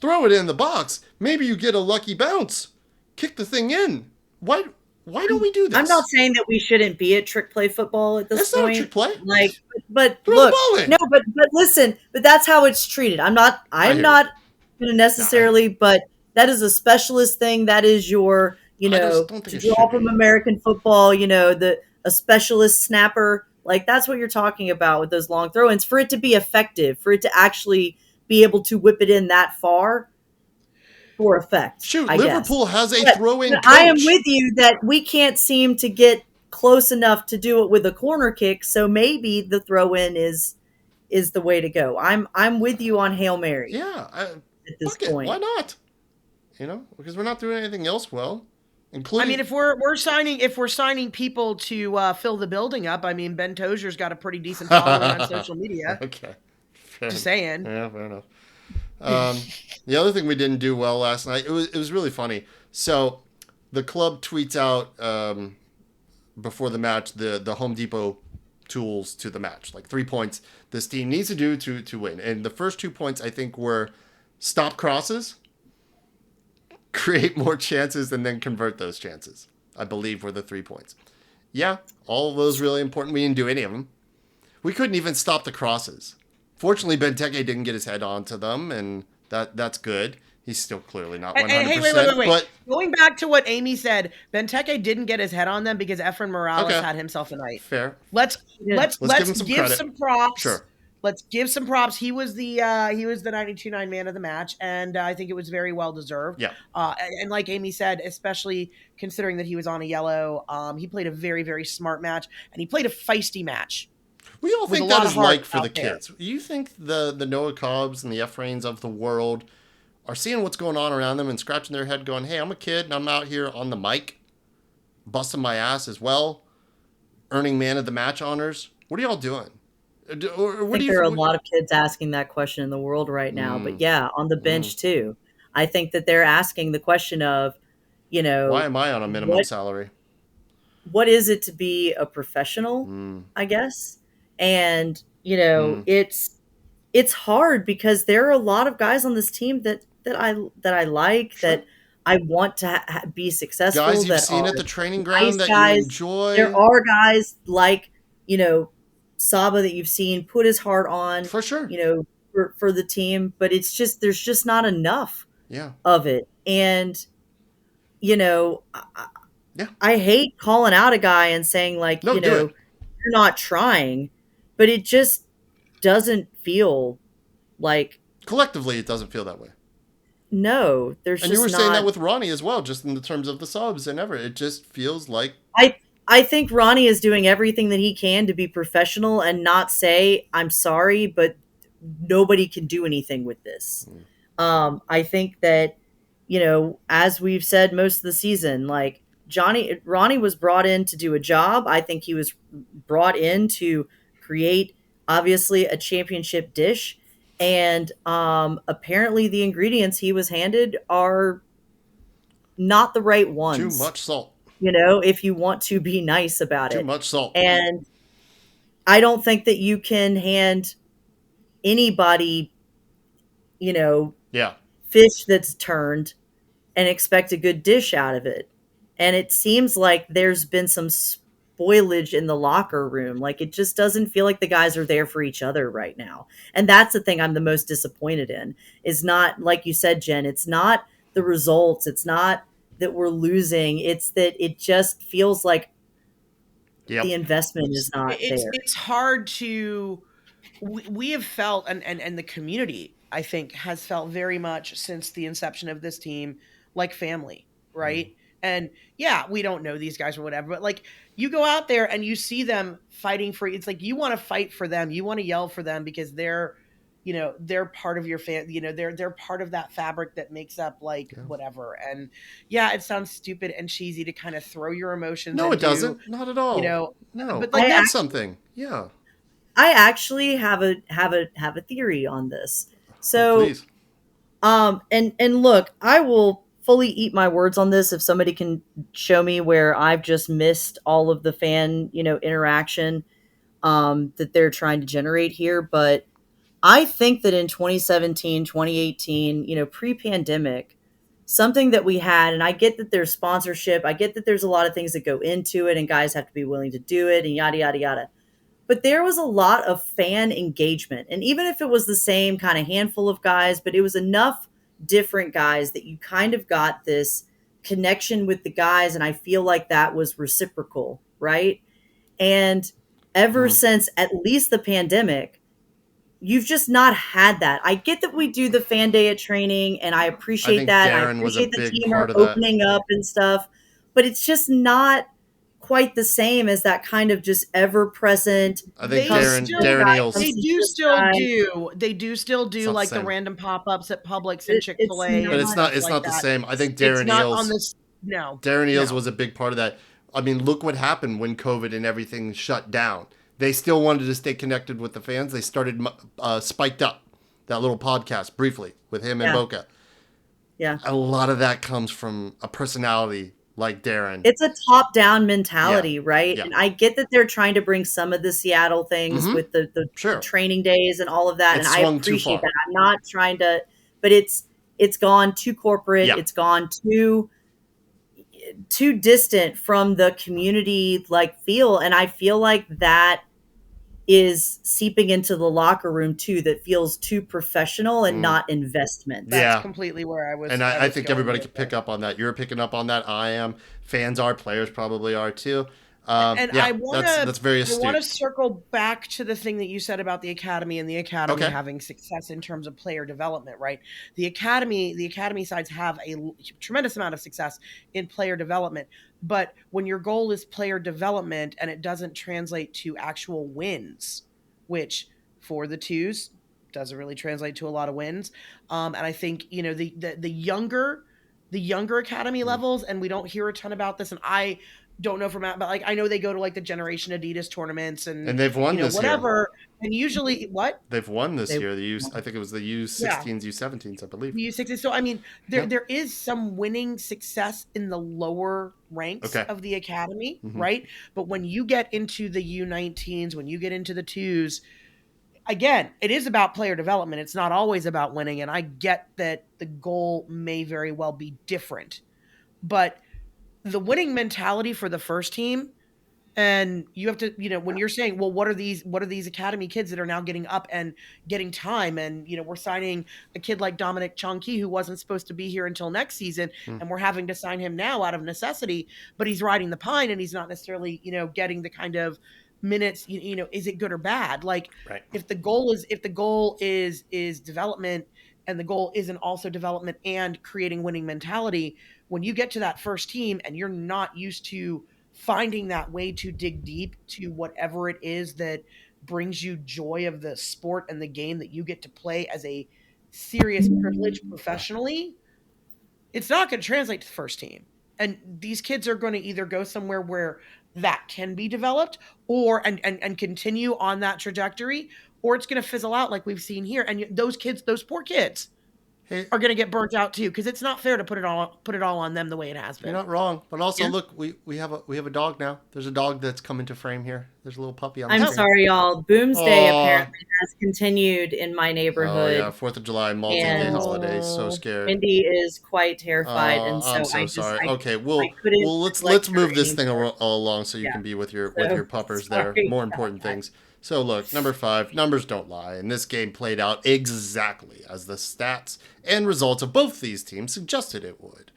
Throw it in the box. Maybe you get a lucky bounce. Kick the thing in. Why don't we do this? I'm not saying that we shouldn't be at trick play football at this point. That's not a trick play. Like, but look, no, but listen, but that's how it's treated. I'm not going to necessarily, but that is a specialist thing. That is your, to draw from American football, a specialist snapper. Like, that's what you're talking about with those long throw-ins. For it to be effective, for it to actually be able to whip it in that far, for effect. Shoot, I Liverpool guess. has a throw-in coach. I am with you that we can't seem to get close enough to do it with a corner kick, so maybe the throw-in is the way to go. I'm with you on Hail Mary. Yeah, at this point. Why not? Because we're not doing anything else well. Including, I mean, if we're signing people to fill the building up, I mean, Ben Tozier's got a pretty decent following on social media. Okay, just saying. Yeah, fair enough. The other thing we didn't do well last night, it was really funny. So the club tweets out before the match the Home Depot tools to the match, like 3 points this team needs to do to win. And the first 2 points I think were stop crosses, create more chances, and then convert those chances. I believe were the 3 points. Yeah, all of those really important. We didn't do any of them. We couldn't even stop the crosses. Fortunately, Benteke didn't get his head onto them, and that's good. He's still clearly not 100%. Hey, wait. But going back to what Amy said, Benteke didn't get his head on them because Efren Morales had himself a night. Fair. Let's give some props. Sure. Let's give some props. He was the 92-9 man of the match, and I think it was very well deserved. Yeah. And like Amy said, especially considering that he was on a yellow, he played a very, very smart match, and he played a feisty match. We all think that is like for the kids. You think the Noah Cobbs and the Efrains of the world are seeing what's going on around them and scratching their head going, hey, I'm a kid and I'm out here on the mic, busting my ass as well, earning man of the match honors. What are y'all doing? I think there are a lot of kids asking that question in the world right now. But yeah, on the bench too. I think that they're asking the question of, why am I on a minimum salary? What is it to be a professional, I guess? And, it's hard because there are a lot of guys on this team that I like, Sure. that I want to be successful, Guys you've that seen are at the training nice ground that you guys. There enjoy. are guys like, Saba that you've seen put his heart on, For sure. For the team, but it's just there's just not enough Yeah. of it. And, you know, I, Yeah. I hate calling out a guy and saying like, No, do it. you're not trying, but it just doesn't feel like, Collectively, it doesn't feel that way. no, there's And you just were saying that not. with Ronnie as well, just in the terms of the subs and ever. It just feels like I think Ronnie is doing everything that he can to be professional and not say, I'm sorry, but nobody can do anything with this. I think that, as we've said most of the season, like Ronnie was brought in to do a job. I think he was brought in to create, obviously, a championship dish. And apparently the ingredients he was handed are not the right too ones, much salt. if you want to be nice about Too it. much salt. And I don't think that you can hand anybody, Yeah. fish that's turned and expect a good dish out of it. And it seems like there's been some spoilage in the locker room. Like, it just doesn't feel like the guys are there for each other right now. And that's the thing I'm the most disappointed in, is not, like you said, Jen, it's not the results. It's not that we're losing. It's that it just feels like Yep. the investment is not there. It's hard to, we have felt, and the community, I think, has felt very much since the inception of this team like family, right? And yeah, we don't know these guys or whatever, but like, you go out there and you see them fighting for, it's like you want to fight for them, you want to yell for them because they're part of your fan, they're part of that fabric that makes up whatever. And yeah, it sounds stupid and cheesy to kind of throw your emotions No, it into, doesn't. Not at all. No. but I like get something. Yeah. I actually have a theory on this. Oh, So, please. and look, I will fully eat my words on this if somebody can show me where I've just missed all of the fan, interaction that they're trying to generate here. But I think that in 2017, 2018, pre-pandemic, something that we had, and I get that there's sponsorship, I get that there's a lot of things that go into it, and guys have to be willing to do it, and yada yada yada. But there was a lot of fan engagement. And even if it was the same kind of handful of guys, but it was enough different guys that you kind of got this connection with the guys. And I feel like that was reciprocal, right? And ever since at least the pandemic, you've just not had that. I get that we do the fan day at training, and I appreciate think that. I Darren was a appreciate the big team part are of that. opening up and stuff, but it's just not quite the same as that kind of just ever present. I think Darren Eels. They do still do like the random pop-ups at Publix and Chick-fil-A. But it's not the same. I think Darren Eels. Darren Eels was a big part of that. I mean, look what happened when COVID and everything shut down. They still wanted to stay connected with the fans. They started Spiked Up, that little podcast, briefly, with him and Boca. Yeah. A lot of that comes from a personality like Darren. It's a top-down mentality, right? Yeah. And I get that they're trying to bring some of the Seattle things with the training days and all of that, and I appreciate that. I'm not trying to, but it's gone too corporate. Yeah. It's gone too distant from the community feel, and I feel like that is seeping into the locker room too, that feels too professional and not investment. That's completely where I was. And I think everybody can pick up on that. You're picking up on that. I am. Fans are. Players probably are too. I want that's very astute. I want to circle back to the thing that you said about the academy and the academy having success in terms of player development, right? The academy sides have a tremendous amount of success in player development, but when your goal is player development and it doesn't translate to actual wins, which for the twos doesn't really translate to a lot of wins, and I think the younger academy levels, and we don't hear a ton about this, and don't know from out, but like I know they go to like the Generation Adidas tournaments and they've won this whatever. Year. And usually, what they've won this year, I think it was the U16s, U17s, I believe. The U16s. So I mean, there is some winning success in the lower ranks of the academy, right? But when you get into the U19s, when you get into the twos, again, it is about player development. It's not always about winning, and I get that the goal may very well be different, but the winning mentality for the first team, and you have to, when you're saying, well, what are these academy kids that are now getting up and getting time, and we're signing a kid like Dominic Chonky who wasn't supposed to be here until next season, and we're having to sign him now out of necessity, but he's riding the pine and he's not necessarily getting the kind of minutes. Is it good or bad? Like, right. if the goal is development, and the goal isn't also development and creating winning mentality, when you get to that first team and you're not used to finding that way to dig deep to whatever it is that brings you joy of the sport and the game that you get to play as a serious privilege professionally, it's not going to translate to the first team. And these kids are going to either go somewhere where that can be developed or and continue on that trajectory, or it's going to fizzle out like we've seen here. And those poor kids are going to get burnt out too, because it's not fair to put it all on them the way it has been. You're not wrong, but also look, we have a dog now. There's a dog that's come into frame here. There's a little puppy on the screen. I'm sorry, y'all. Boomsday apparently has continued in my neighborhood. Oh yeah, 4th of July multi-day holiday. So scared. Wendy is quite terrified, and so I'm so sorry. Okay, let's move this thing along so you can be with your puppers there. More important things. So look, number 5, numbers don't lie, and this game played out exactly as the stats and results of both these teams suggested it would.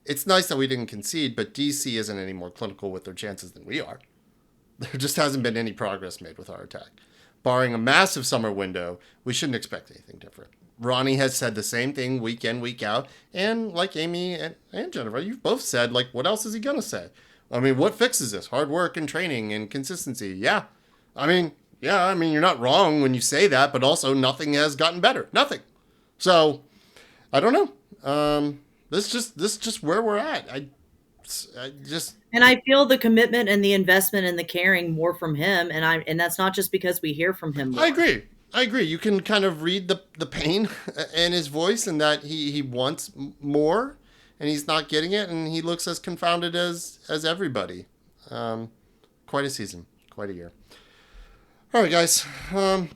It's nice that we didn't concede, but DC isn't any more clinical with their chances than we are. There just hasn't been any progress made with our attack. Barring a massive summer window, we shouldn't expect anything different. Ronnie has said the same thing week in, week out, and like Amy and Jennifer, you've both said, like, what else is he going to say? I mean, what fixes this? Hard work and training and consistency. Yeah, I mean, you're not wrong when you say that, but also nothing has gotten better. Nothing. So, I don't know. This is just where we're at. And I feel the commitment and the investment and the caring more from him, and that's not just because we hear from him more. I agree. You can kind of read the pain in his voice, and that he wants more, and he's not getting it, and he looks as confounded as everybody. Quite a season, quite a year. All right, guys.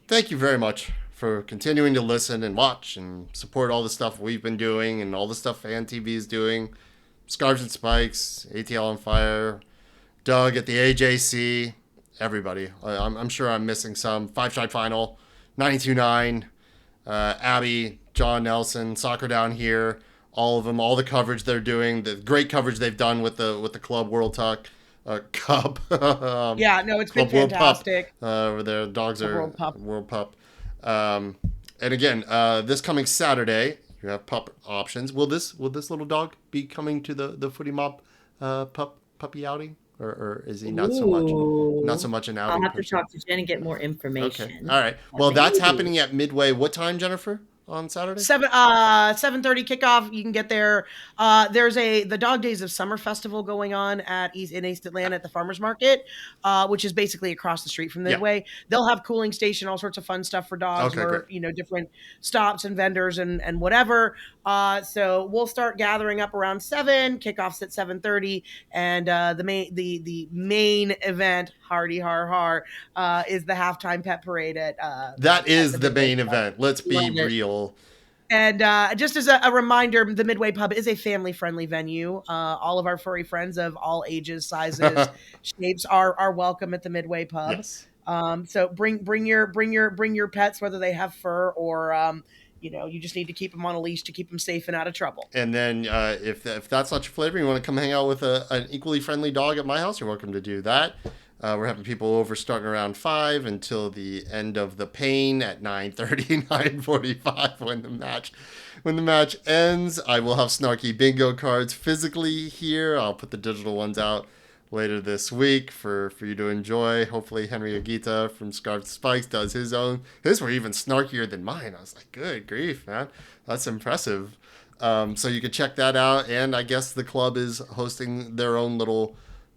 Thank you very much for continuing to listen and watch and support all the stuff we've been doing and all the stuff FanTV is doing. Scarves and Spikes, ATL on Fire, Doug at the AJC, everybody. I'm sure I'm missing some. 5-Shot Final, 92.9, Abby, John Nelson, Soccer Down Here, all of them, all the coverage they're doing, the great coverage they've done with the Club World Cup. Cup. It's been fantastic. Over there, dogs are World Pup. And again, this coming Saturday, you have pup options. Will this little dog be coming to the Footy Mob puppy outing, or is he not so much an outing? I'll have to talk to Jen and get more information. Okay. All right. Well, that's happening at Midway. What time, Jennifer? On Saturday? 7:30 kickoff. You can get there. There's the Dog Days of Summer Festival going on in East Atlanta at the Farmers Market, which is basically across the street from Midway. Yeah. They'll have cooling station, all sorts of fun stuff for dogs, different stops and vendors and whatever. So we'll start gathering up around 7. Kickoff's at 7:30, and the main event, Hardy Har Har, is the halftime pet parade at. That is the main event. Let's be real. And just as a reminder, the Midway Pub is a family-friendly venue. All of our furry friends of all ages, sizes, shapes are welcome at the Midway Pub. Yes. So bring your pets, whether they have fur or you just need to keep them on a leash to keep them safe and out of trouble. And then if that's not your flavor, you want to come hang out with an equally friendly dog at my house, you're welcome to do that. We're having people over starting around 5 until the end of the pain at 9:30, 9:45 when the match ends. I will have snarky bingo cards physically here. I'll put the digital ones out later this week for you to enjoy. Hopefully Henry Agita from Scarves and Spikes does his own. His were even snarkier than mine. I was like, good grief, man. That's impressive. So you can check that out. And I guess the club is hosting their own little